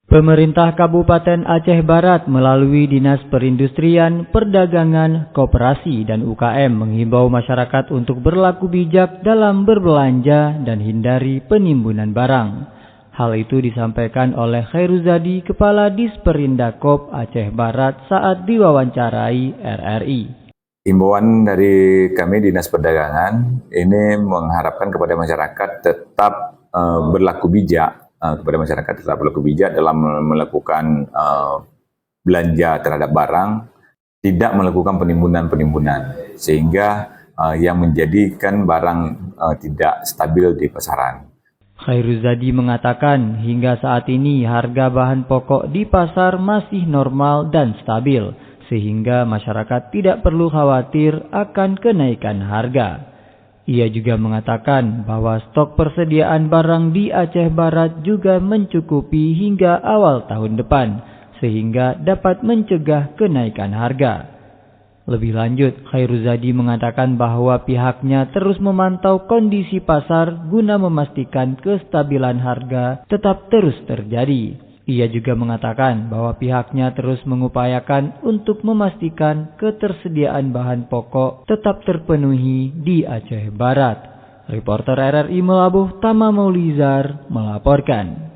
Pemerintah Kabupaten Aceh Barat melalui Dinas Perindustrian, Perdagangan, Koperasi, dan UKM menghimbau masyarakat untuk berlaku bijak dalam berbelanja dan hindari penimbunan barang. Hal itu disampaikan oleh Khairuzadi, Kepala Disperindakop Aceh Barat saat diwawancarai RRI. Himbauan dari kami Dinas Perdagangan ini mengharapkan kepada masyarakat tetap berlaku bijak dalam melakukan belanja terhadap barang, tidak melakukan penimbunan sehingga yang menjadikan barang tidak stabil di pasaran. Khairuzadi mengatakan hingga saat ini harga bahan pokok di pasar masih normal dan stabil, sehingga masyarakat tidak perlu khawatir akan kenaikan harga. Ia juga mengatakan bahwa stok persediaan barang di Aceh Barat juga mencukupi hingga awal tahun depan, sehingga dapat mencegah kenaikan harga. Lebih lanjut, Khairuzadi mengatakan bahwa pihaknya terus memantau kondisi pasar guna memastikan kestabilan harga tetap terus terjadi. Ia juga mengatakan bahwa pihaknya terus mengupayakan untuk memastikan ketersediaan bahan pokok tetap terpenuhi di Aceh Barat. Reporter RRI Melabuh, Tama Maulizar melaporkan.